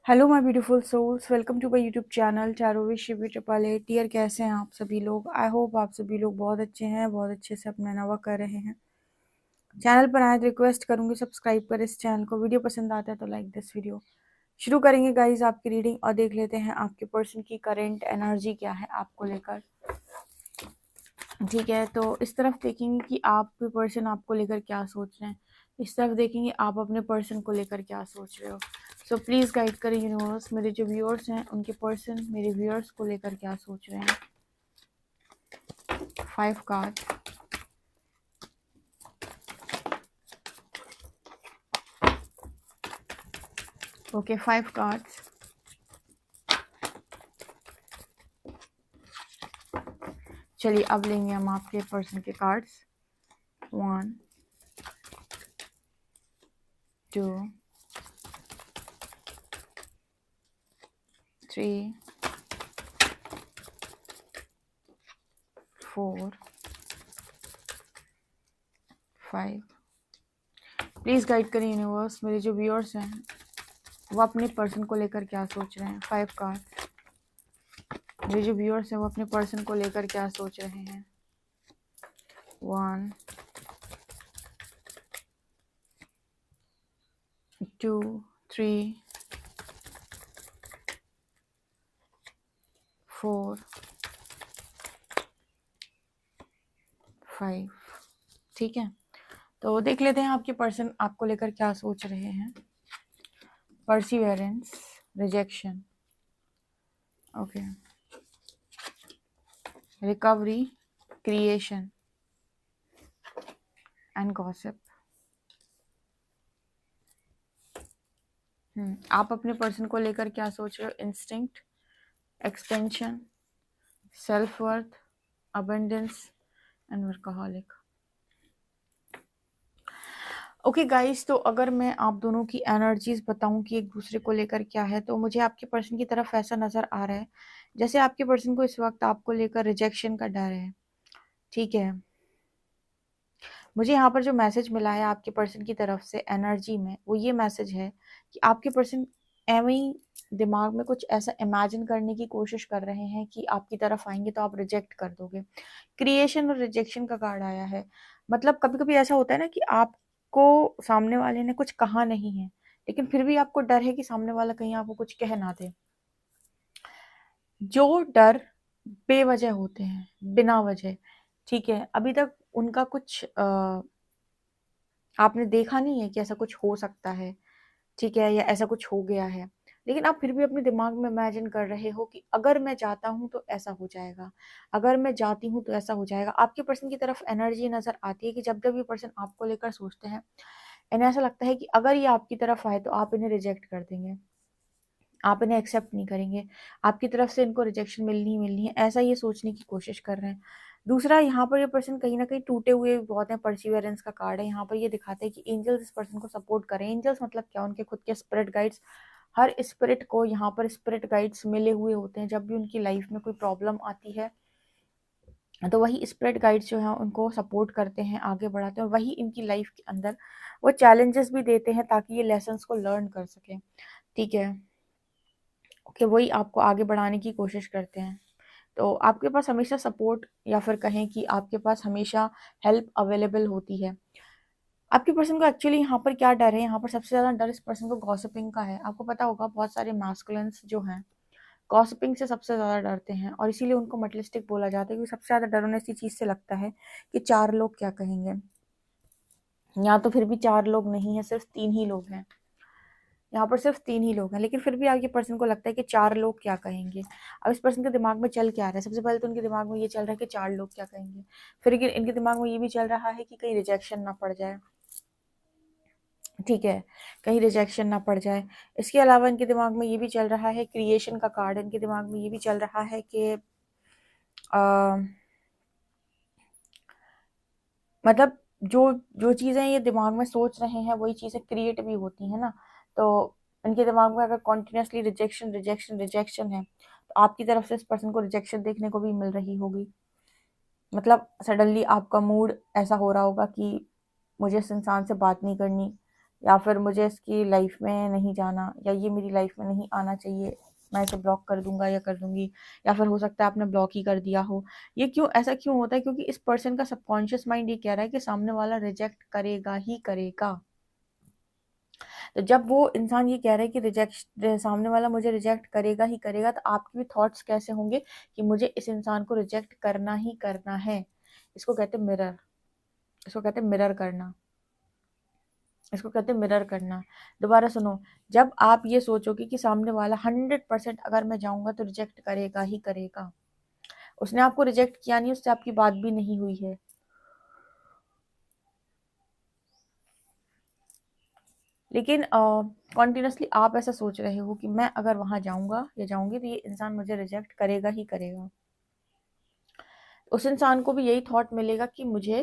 Hello my beautiful souls, welcome to my YouTube channel tarot with Shivi triple eight. Dear, कैसे हैं आप सभी लोग? आई होप आप सभी लोग बहुत अच्छे हैं, बहुत अच्छे से अपना नवा कर रहे हैं। चैनल पर आए तो रिक्वेस्ट करूंगी सब्सक्राइब करें इस चैनल को। वीडियो पसंद आता है तो लाइक दिस वीडियो। शुरू करेंगे गाइज आपकी रीडिंग और देख लेते हैं आपके पर्सन की करेंट एनर्जी क्या है आपको लेकर। ठीक है, तो इस तरफ देखेंगे कि आपके पर्सन आपको लेकर क्या सोच रहे हैं, इस तरफ देखेंगे आप अपने पर्सन को लेकर क्या सोच रहे हो। सो प्लीज़ गाइड करें यूनिवर्स, मेरे जो व्यूअर्स हैं उनके पर्सन मेरे व्यूअर्स को लेकर क्या सोच रहे हैं। 5 कार्ड, ओके 5 कार्ड्स। चलिए अब लेंगे हम आपके पर्सन के कार्ड्स। 1 2 3 4 5। प्लीज़ गाइड करें यूनिवर्स, मेरे जो व्यूअर्स हैं वो अपने पर्सन को लेकर क्या सोच रहे हैं। 5 कार्ड, मेरे जो व्यूअर्स हैं वो अपने पर्सन को लेकर क्या सोच रहे हैं। 1 2 3 4 5। ठीक है, तो देख लेते हैं आपके पर्सन आपको लेकर क्या सोच रहे हैं। Perseverance, rejection, okay, recovery, creation and gossip. आप अपने पर्सन को लेकर क्या सोच रहे हो। Instinct, expansion, self worth, abundance and workaholic. Okay guys, तो अगर मैं आप दोनों की एनर्जीज बताऊं कि एक दूसरे को लेकर क्या है, तो मुझे आपके पर्सन की तरफ ऐसा नजर आ रहा है जैसे आपके पर्सन को इस वक्त आपको लेकर रिजेक्शन का डर है। ठीक है, मुझे यहाँ पर जो मैसेज मिला है आपके पर्सन की तरफ से एनर्जी में, वो ये मैसेज है कि आपके पर्सन एवं ही दिमाग में कुछ ऐसा इमेजिन करने की कोशिश कर रहे हैं कि आपकी तरफ आएंगे तो आप रिजेक्ट कर दोगे। क्रिएशन और रिजेक्शन का कार्ड आया है। मतलब कभी कभी ऐसा होता है ना कि आपको सामने वाले ने कुछ कहा नहीं है, लेकिन फिर भी आपको डर है कि सामने वाला कहीं आपको कुछ कह ना दे। जो डर बेवजह होते हैं, बिना वजह, ठीक है, अभी तक उनका कुछ आपने देखा नहीं है कि ऐसा कुछ हो सकता है, ठीक है, या ऐसा कुछ हो गया है, लेकिन आप फिर भी अपने दिमाग में इमेजिन कर रहे हो कि अगर मैं जाता हूँ तो ऐसा हो जाएगा, अगर मैं जाती हूँ तो ऐसा हो जाएगा। आपके पर्सन की तरफ एनर्जी नजर आती है कि जब जब ये पर्सन आपको लेकर सोचते हैं, इन्हें ऐसा लगता है कि अगर ये आपकी तरफ आए तो आप इन्हें रिजेक्ट कर देंगे, आप इन्हें एक्सेप्ट नहीं करेंगे, आपकी तरफ से इनको रिजेक्शन मिलनी ही मिलनी है, ऐसा ये सोचने की कोशिश कर रहे हैं। दूसरा, यहाँ पर ये पर्सन कहीं ना कहीं टूटे हुए बहुत है। परसिवेरेंस का कार्ड है, यहाँ पर ये दिखाता है कि एंजल्स इस पर्सन को सपोर्ट करें। एंजल्स मतलब क्या, उनके खुद के स्पिरिट गाइड्स। हर स्पिरिट को यहाँ पर स्पिरिट गाइड्स मिले हुए होते हैं। जब भी उनकी लाइफ में कोई प्रॉब्लम आती है तो वही स्पिरिट गाइड्स जो हैं उनको सपोर्ट करते हैं, आगे बढ़ाते हैं, और वही इनकी लाइफ के अंदर वो चैलेंजेस भी देते हैं ताकि ये लेसन्स को लर्न कर सकें। ठीक है, कि वही आपको आगे बढ़ाने की कोशिश करते हैं। तो आपके पास हमेशा सपोर्ट, या फिर कहें कि आपके पास हमेशा हेल्प अवेलेबल होती है। आपके पर्सन को एक्चुअली यहाँ पर क्या डर है, यहाँ पर सबसे ज़्यादा डर इस पर्सन को गॉसिपिंग का है। आपको पता होगा बहुत सारे मैस्कुलिन्स जो हैं गॉसिपिंग से सबसे ज़्यादा डरते हैं, और इसीलिए उनको मटेरियलिस्टिक बोला जाता है, क्योंकि सबसे ज़्यादा डर उन्हें इसी चीज़ से लगता है कि 4 लोग क्या कहेंगे। या तो फिर भी 4 लोग नहीं है, सिर्फ 3 ही लोग हैं। यहाँ पर सिर्फ 3 ही लोग हैं, लेकिन फिर भी आपके पर्सन को लगता है कि 4 लोग क्या कहेंगे। अब इस पर्सन के दिमाग में चल क्या रहा है, सबसे पहले तो उनके दिमाग में ये चल रहा है कि 4 लोग क्या कहेंगे। फिर इनके दिमाग में ये भी चल रहा है कि कहीं रिजेक्शन ना पड़ जाए। ठीक है, कहीं रिजेक्शन ना पड़ जाए। इसके अलावा इनके दिमाग में ये भी चल रहा है, क्रिएशन का कार्ड, इनके दिमाग में ये भी चल रहा है कि मतलब जो जो चीज़ें ये दिमाग में सोच रहे हैं वही चीज़ें क्रिएट भी होती हैं ना। तो इनके दिमाग में अगर कॉन्टिन्यूसली रिजेक्शन रिजेक्शन रिजेक्शन है, तो आपकी तरफ से इस पर्सन को रिजेक्शन देखने को भी मिल रही होगी। मतलब सडनली आपका मूड ऐसा हो रहा होगा कि मुझे इस इंसान से बात नहीं करनी, या फिर मुझे इसकी लाइफ में नहीं जाना, या ये मेरी लाइफ में नहीं आना चाहिए, मैं इसे ब्लॉक कर दूंगा या कर दूंगी। या फिर हो सकता है आपने ब्लॉक ही कर दिया हो। ये क्यों, ऐसा क्यों होता है? क्योंकि इस पर्सन का सबकॉन्शियस माइंड ये कह रहा है कि सामने वाला रिजेक्ट करेगा ही करेगा। तो जब वो इंसान ये कह रहा है कि रिजेक्ट, सामने वाला मुझे रिजेक्ट करेगा ही करेगा, तो आपके भी थॉट्स कैसे होंगे कि मुझे इस इंसान को रिजेक्ट करना ही करना है। इसको कहते हैं मिरर, इसको कहते हैं मिरर करना, इसको कहते हैं मिरर करना। दोबारा सुनो, जब आप ये सोचोगे कि सामने वाला 100% अगर मैं जाऊंगा तो रिजेक्ट करेगा ही करेगा, उसने आपको रिजेक्ट किया नहीं, उससे आपकी बात भी नहीं हुई है, लेकिन कॉन्टिन्यूसली आप ऐसा सोच रहे हो कि मैं अगर वहां जाऊंगा या जाऊंगी तो ये इंसान मुझे रिजेक्ट करेगा ही करेगा, उस इंसान को भी यही थॉट मिलेगा कि मुझे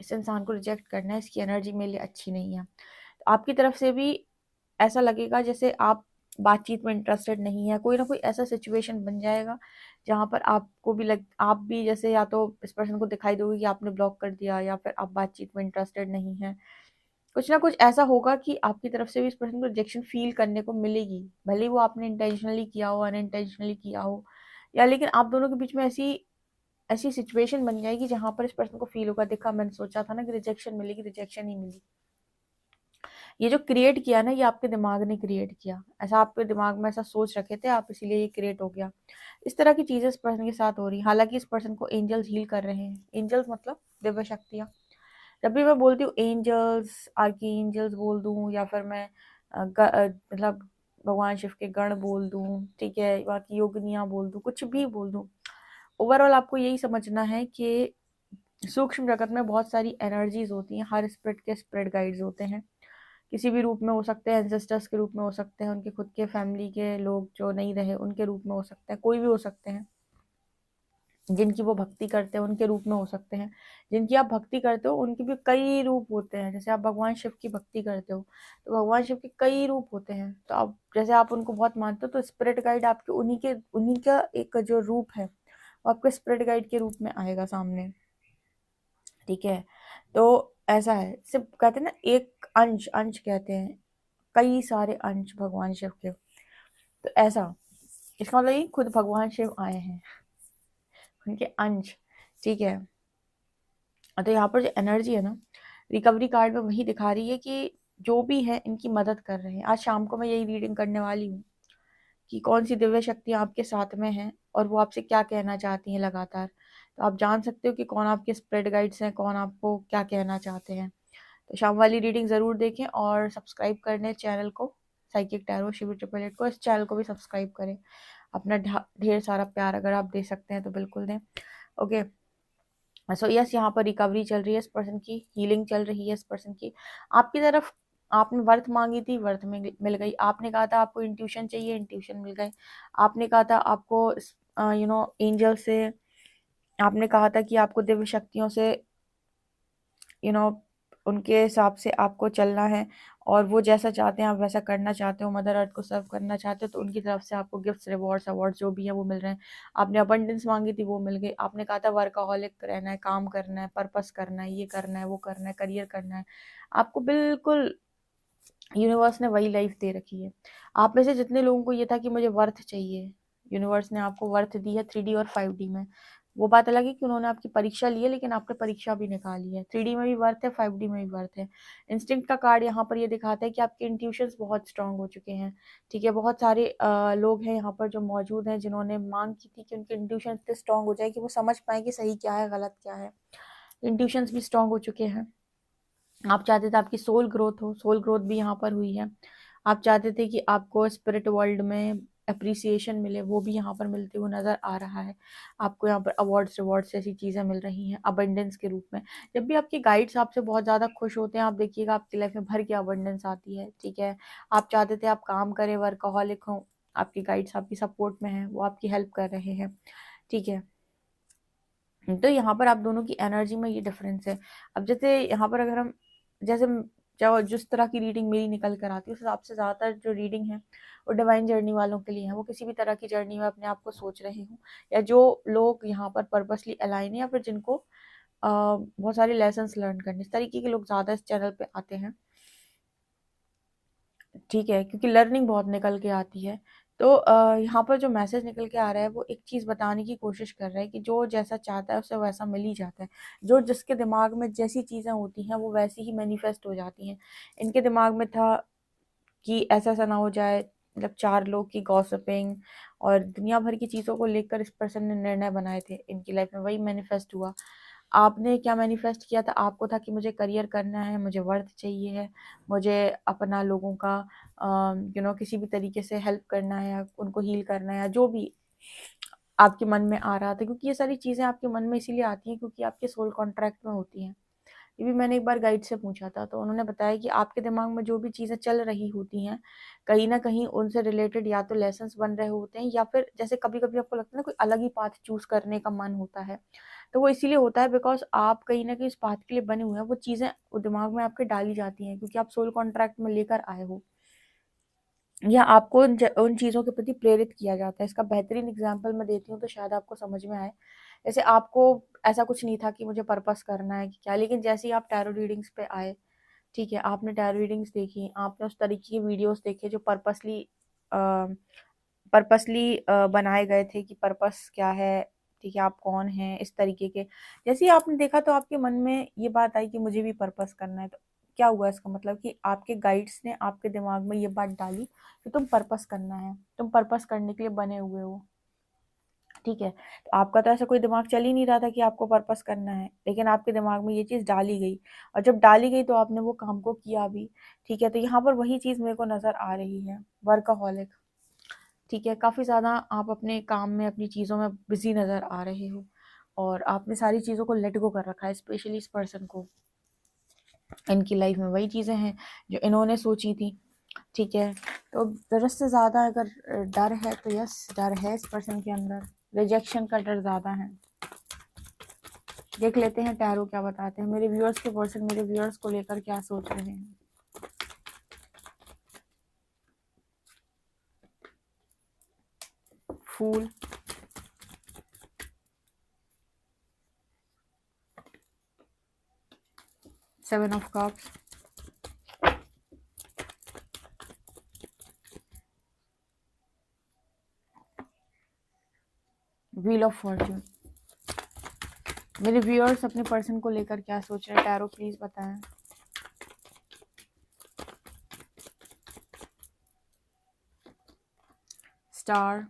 इस इंसान को रिजेक्ट करना है, इसकी एनर्जी मेरे लिए अच्छी नहीं है। तो आपकी तरफ से भी ऐसा लगेगा जैसे आप बातचीत में इंटरेस्टेड नहीं है, कोई ना कोई ऐसा सिचुएशन बन जाएगा जहां पर आपको भी आप भी जैसे या तो इस पर्सन को दिखाई दोगे कि आपने ब्लॉक कर दिया, या फिर आप बातचीत में इंटरेस्टेड नहीं है। कुछ ना कुछ ऐसा होगा कि आपकी तरफ से भी इस पर्सन को रिजेक्शन फील करने को मिलेगी, भले ही वो आपने इंटेंशनली किया हो, अनइंटेंशनली किया हो, या लेकिन आप दोनों के बीच में ऐसी ऐसी सिचुएशन बन जाएगी जहां पर इस पर्सन को फील होगा, देखा मैंने सोचा था ना कि रिजेक्शन मिलेगी, रिजेक्शन ही मिली। ये जो क्रिएट किया ना, ये आपके दिमाग ने क्रिएट किया, ऐसा आपके दिमाग में ऐसा सोच रखे थे आप, इसीलिए ये क्रिएट हो गया। इस तरह की चीजें इस पर्सन के साथ हो रही, हालांकि इस पर्सन को एंजल्स हील कर रहे हैं। एंजल्स मतलब दिव्य शक्तियाँ। जब भी मैं बोलती हूँ एंजल्स, आर्की एंजल्स बोल दूँ, या फिर मैं मतलब भगवान शिव के गण बोल दूँ, ठीक है, बाकी योगिनियाँ बोल दूँ, कुछ भी बोल दूँ, ओवरऑल आपको यही समझना है कि सूक्ष्म जगत में बहुत सारी एनर्जीज होती हैं, हर स्पिरिट के स्पिरिट गाइड्स होते हैं, किसी भी रूप में हो सकते हैं, एंसेस्टर्स के रूप में हो सकते हैं, उनके खुद के फैमिली के लोग जो नहीं रहे उनके रूप में हो सकते हैं, कोई भी हो सकते हैं, जिनकी वो भक्ति करते हैं उनके रूप में हो सकते हैं। जिनकी आप भक्ति करते हो उनके भी कई रूप होते हैं, जैसे आप भगवान शिव की भक्ति करते हो तो भगवान शिव के कई रूप होते हैं, तो आप जैसे आप उनको बहुत मानते हो तो स्पिरिट गाइड आपके उन्हीं का एक जो रूप है वो आपके स्पिरिट गाइड के रूप में आएगा सामने, ठीक है। तो ऐसा है, सिर्फ कहते हैं ना एक अंश, अंश कहते हैं कई सारे अंश भगवान शिव के, तो ऐसा इसका मतलब ये खुद भगवान शिव आए हैं, उनके अंश, ठीक है। तो यहाँ पर जो एनर्जी है ना, रिकवरी कार्ड में वही दिखा रही है कि जो भी है इनकी मदद कर रहे हैं। आज शाम को मैं यही रीडिंग करने वाली हूँ कि कौन सी दिव्य शक्तियाँ आपके साथ में हैं और वो आपसे क्या कहना चाहती हैं लगातार। तो आप जान सकते हो कि कौन आपके स्प्रेड गाइड्स हैं, कौन आपको क्या कहना चाहते हैं। तो शाम वाली रीडिंग ज़रूर देखें और सब्सक्राइब कर लें चैनल को, साइकिक टैरो शिव 888 को, इस चैनल को भी सब्सक्राइब करें। अपना ढेर सारा प्यार अगर आप दे सकते हैं तो बिल्कुल दें। ओके, सो यस, यहाँ पर रिकवरी चल रही है, इस पर्सन की हीलिंग चल रही है, इस पर्सन की आपकी तरफ। आपने वर्थ मांगी थी, वर्थ मिल गई। आपने कहा था आपको इंट्यूशन चाहिए, इंट्यूशन मिल गए। आपने कहा था आपको एंजल से, आपने कहा था कि आपको दिव्य शक्तियों से यू नो उनके हिसाब से आपको चलना है, और वो जैसा चाहते हैं आप वैसा करना चाहते हो, मदर अर्थ को सर्व करना चाहते हो, तो उनकी तरफ से आपको गिफ्ट्स, रिवॉर्ड्स, अवार्ड्स जो भी है वो मिल रहे हैं। आपने अबंडेंस मांगी थी, वो मिल गई। आपने कहा था वर्कaholic रहना है, काम करना है, पर्पस करना है, ये करना है, वो करना है, करियर करना है, आपको बिल्कुल यूनिवर्स ने वही लाइफ दे रखी है। आप में से जितने लोगों को ये था कि मुझे वर्थ चाहिए, यूनिवर्स ने आपको वर्थ दी है 3D और 5D में। वो बात अलग है कि उन्होंने आपकी परीक्षा ली है, लेकिन आपने परीक्षा भी निकाली है। 3D में भी वर्थ है, 5D में भी वर्थ है। इंस्टिंक्ट का कार्ड यहाँ पर ये दिखाता है कि आपके इंट्यूशंस बहुत स्ट्रांग हो चुके हैं, ठीक है। बहुत सारे लोग हैं यहाँ पर जो मौजूद हैं जिन्होंने मांग की थी कि उनके इंट्यूशन इतने स्ट्रांग हो जाए कि वो समझ पाए कि सही क्या है, गलत क्या है। इंट्यूशंस भी स्ट्रांग हो चुके हैं। आप चाहते थे आपकी सोल ग्रोथ हो, सोल ग्रोथ भी यहाँ पर हुई है। आप चाहते थे कि आपको स्पिरिट वर्ल्ड में अप्रिसिएशन मिले, वो भी यहाँ पर मिलते हुए नजर आ रहा है। आपको यहाँ पर अवार्ड्स, रिवॉर्ड्स जैसी चीज़ें मिल रही हैं अबंडेंस के रूप में। जब भी आपके गाइड्स आपसे बहुत ज़्यादा खुश होते हैं, आप देखिएगा आपकी लाइफ में भर के अबंडेंस आती है, ठीक है। आप चाहते थे आप काम करें, वर्कaholic हो, आपके गाइड्स आपकी सपोर्ट में हैं, वो आपकी हेल्प कर रहे हैं, ठीक है। तो यहाँ पर आप दोनों की एनर्जी में ये डिफरेंस है। अब जैसे यहाँ पर अगर हम जैसे जो जिस तरह की रीडिंग मेरी निकल कर आती है उस हिसाब से ज़्यादातर जो रीडिंग है वो डिवाइन जर्नी वालों के लिए है, वो किसी भी तरह की जर्नी में अपने आप को सोच रहे हूँ, या जो लोग यहाँ पर पर्पसली अलाइन है, या फिर जिनको बहुत सारे लेसन्स लर्न करने, इस तरीके के लोग ज़्यादा इस चैनल पे आते हैं। ठीक है, क्योंकि लर्निंग बहुत निकल के आती है। तो यहाँ पर जो मैसेज निकल के आ रहा है वो एक चीज़ बताने की कोशिश कर रहा है कि जो जैसा चाहता है उसे वैसा मिल ही जाता है। जो जिसके दिमाग में जैसी चीज़ें होती हैं वो वैसी ही मैनिफेस्ट हो जाती हैं। इनके दिमाग में था कि ऐसा-ऐसा ना हो जाए, मतलब 4 लोग की गॉसिपिंग और दुनिया भर की चीज़ों को लेकर इस पर्सन ने निर्णय बनाए थे इनकी लाइफ में, वही मैनिफेस्ट हुआ। आपने क्या मैनिफेस्ट किया था? आपको था कि मुझे करियर करना है, मुझे वर्थ चाहिए है, मुझे अपना लोगों का किसी भी तरीके से हेल्प करना है या उनको हील करना है या जो भी आपके मन में आ रहा था, क्योंकि ये सारी चीज़ें आपके मन में इसीलिए आती हैं क्योंकि आपके सोल कॉन्ट्रैक्ट में होती हैं। ये भी मैंने एक बार गाइड से पूछा था, तो उन्होंने बताया कि आपके दिमाग में जो भी चीज़ें चल रही होती हैं, कहीं न कहीं उनसे रिलेटेड या तो लेसन्स बन रहे होते हैं या फिर जैसे कभी-कभी आपको लगता है ना कोई अलग ही पाथ चूज़ करने का मन होता है। तो वो इसीलिए होता है बिकॉज़ आप कहीं न कहीं इस पाथ के लिए बने हुए हैं, वो चीज़ें वो दिमाग में आपके डाली जाती हैं क्योंकि आप सोल कॉन्ट्रैक्ट में लेकर आए हो। या आपको उन चीज़ों के प्रति प्रेरित किया जाता है। इसका बेहतरीन एग्ज़ाम्पल मैं देती हूँ तो शायद आपको समझ में आए। जैसे आपको ऐसा कुछ नहीं था कि मुझे पर्पस करना है कि क्या, लेकिन जैसे ही आप टैरो रीडिंग्स पे आए, ठीक है, आपने टैरो रीडिंग्स देखी, आपने उस तरीके की वीडियोज़ देखे जो पर्पसली बनाए गए थे कि पर्पस क्या है, ठीक है, आप कौन हैं, इस तरीके के। जैसे ही आपने देखा तो आपके मन में ये बात आई कि मुझे भी पर्पस करना है। तो क्या हुआ इसका मतलब कि आपके गाइड्स ने आपके दिमाग में ये बात डाली कि तुम पर्पस करना है, तुम पर्पस करने के लिए बने हुए हो। ठीक है, तो आपका तो ऐसा कोई दिमाग चल ही नहीं रहा था कि आपको पर्पस करना है, लेकिन आपके दिमाग में ये चीज़ डाली गई और जब डाली गई तो आपने वो काम को किया भी। ठीक है, तो यहाँ पर वही चीज़ मेरे को नज़र आ रही है, वर्कaholic। ठीक है, काफ़ी ज़्यादा आप अपने काम में, अपनी चीज़ों में बिज़ी नज़र आ रहे हो और आपने सारी चीज़ों को लेट गो कर रखा है, स्पेशली इस पर्सन को। इनकी लाइफ में वही चीज़ें हैं जो इन्होंने सोची थी। ठीक है, तो ज़रूरत से ज़्यादा अगर डर है तो यस, डर है इस पर्सन के अंदर, रिजेक्शन का डर ज़्यादा है। देख लेते हैं टैरो क्या बताते हैं, मेरे व्यूअर्स के पर्सन मेरे व्यूअर्स को लेकर क्या सोच रहे हैं। Fool, seven of cups, wheel of fortune. मेरे व्यूअर्स अपने पर्सन को लेकर क्या सोच रहे हैं, टैरो प्लीज बताएं। Star,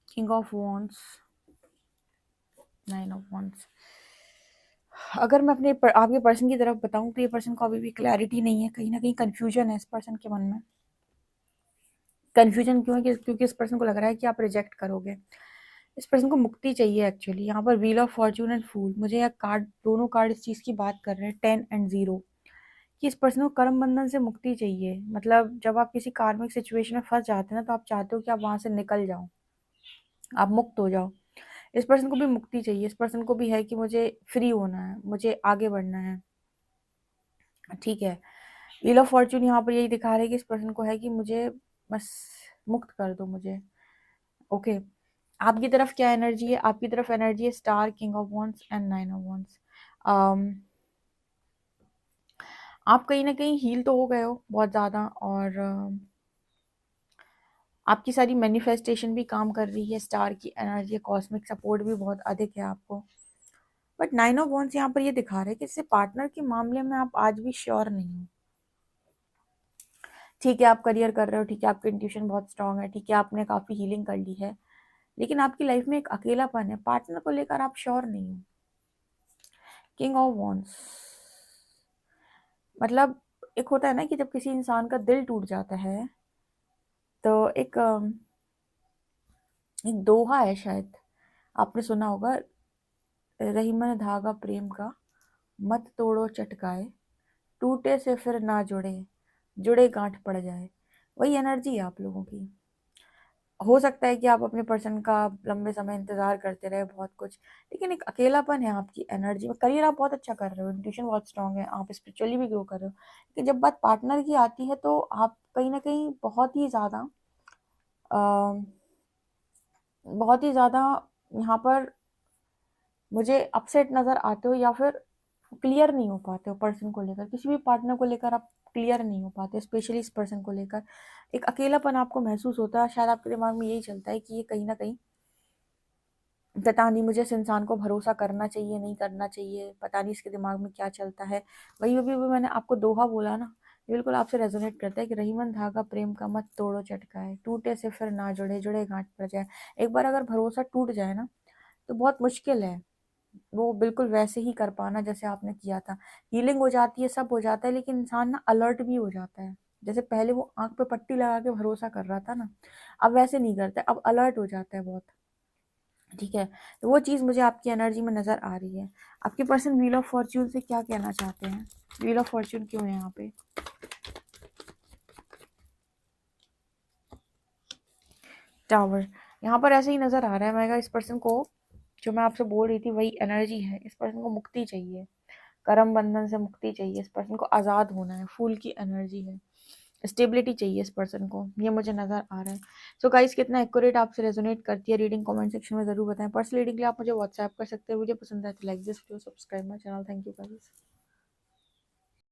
king of wands, nine of wands. अगर मैं आपके पर्सन की तरफ बताऊं तो ये पर्सन को अभी भी क्लैरिटी नहीं है, कहीं ना कहीं कंफ्यूजन है इस पर्सन के मन में। कंफ्यूजन क्यों है क्योंकि इस पर्सन को लग रहा है कि आप रिजेक्ट करोगे। इस पर्सन को मुक्ति चाहिए एक्चुअली। यहाँ पर व्हील ऑफ फॉर्च्यून एंड फूल, मुझे यह कार्ड, दोनों कार्ड इस चीज़ की बात कर रहे हैं, 10 एंड 0, कि इस पर्सन को कर्म बंधन से मुक्ति चाहिए। मतलब जब आप किसी कार्मिक सिचुएशन में फंस जाते हैं ना तो आप चाहते हो कि आप वहां से निकल जाओ, आप मुक्त हो जाओ। इस पर्सन को भी मुक्ति चाहिए, इस पर्सन को भी है कि मुझे फ्री होना है, मुझे आगे बढ़ना है। ठीक है, व्हील ऑफ फॉर्च्यून यहाँ पर यही दिखा रहे हैं कि इस पर्सन को है कि मुझे बस मुक्त कर दो मुझे। ओके, आपकी तरफ क्या एनर्जी है? आपकी तरफ एनर्जी है star, king of wands and nine of wands. आप कहीं ना कहीं हील तो हो गए हो बहुत ज़्यादा और आपकी सारी मैनिफेस्टेशन भी काम कर रही है, स्टार की एनर्जी, कॉस्मिक सपोर्ट भी बहुत अधिक है आपको। बट नाइन ऑफ वॉन्ड्स यहाँ पर ये दिखा रहे हैं कि जैसे पार्टनर के मामले में आप आज भी श्योर नहीं हो। ठीक है, आप करियर कर रहे हो, ठीक है, आपकी इंट्यूशन बहुत स्ट्रांग है, ठीक है, आपने काफ़ी हीलिंग कर ली है, लेकिन आपकी लाइफ में एक अकेलापन है, पार्टनर को लेकर आप श्योर नहीं हो। किंग ऑफ वॉन्ड्स मतलब एक होता है ना कि जब किसी इंसान का दिल टूट जाता है तो एक दोहा है, शायद आपने सुना होगा, रही मन धागा प्रेम का, मत तोड़ो चटकाए, टूटे से फिर ना जुड़े, जुड़े गांठ पड़ जाए। वही एनर्जी है आप लोगों की। हो सकता है कि आप अपने पर्सन का लंबे समय इंतजार करते रहे, बहुत कुछ, लेकिन एक अकेलापन है आपकी एनर्जी में। करियर आप बहुत अच्छा कर रहे हो, इंट्यूशन बहुत स्ट्रांग है, आप स्पिरिचुअली भी ग्रो कर रहे हो, लेकिन जब बात पार्टनर की आती है तो आप कहीं ना कहीं बहुत ही ज़्यादा यहाँ पर मुझे अपसेट नज़र आते हो या फिर क्लियर नहीं हो पाते हो पर्सन को लेकर, किसी भी पार्टनर को लेकर आप क्लियर नहीं हो पाते, स्पेशली इस पर्सन को लेकर। एक अकेलापन आपको महसूस होता है, शायद आपके दिमाग में यही चलता है कि ये कहीं ना कहीं, पता नहीं मुझे इस इंसान को भरोसा करना चाहिए नहीं करना चाहिए, पता नहीं इसके दिमाग में क्या चलता है। वही अभी भी मैंने आपको दोहा बोला ना, ये बिल्कुल आपसे रेजोनेट करता है कि रहीमन धागा प्रेम का मत तोड़ो चटकाए, टूटे से फिर ना जुड़े जुड़े गांठ पड़ जाए। एक बार अगर भरोसा टूट जाए ना तो बहुत मुश्किल है वो बिल्कुल वैसे ही कर पाना जैसे आपने किया था। हीलिंग हो जाती है, सब हो जाता है, लेकिन इंसान ना अलर्ट भी हो जाता है। जैसे पहले वो आंख पे पट्टी लगा के भरोसा कर रहा था ना, अब वैसे नहीं करता है, अब अलर्ट हो जाता है बहुत। ठीक है, तो वो चीज़ मुझे आपकी एनर्जी में नज़र आ रही है। आपके पर्सन व्हील ऑफ फॉर्च्यून से क्या कहना चाहते हैं? व्हील ऑफ फॉर्च्यून क्यों है यहाँ पे? टावर, यहाँ पर ऐसे ही नज़र आ रहा है। मैं इस पर्सन को, जो मैं आपसे बोल रही थी वही एनर्जी है, इस पर्सन को मुक्ति चाहिए, कर्म बंधन से मुक्ति चाहिए, इस पर्सन को आज़ाद होना है, फूल की एनर्जी है, स्टेबिलिटी चाहिए इस पर्सन को, ये मुझे नज़र आ रहा है। सो गाइस, कितना एक्यूरेट आपसे रेजोनेट करती है रीडिंग, कमेंट सेक्शन में ज़रूर बताएं। पर्सनल रीडिंग के लिए आप मुझे व्हाट्सएप कर सकते हैं। वीडियो पसंद आए तो like this video, subscribe my channel. Thank you guys.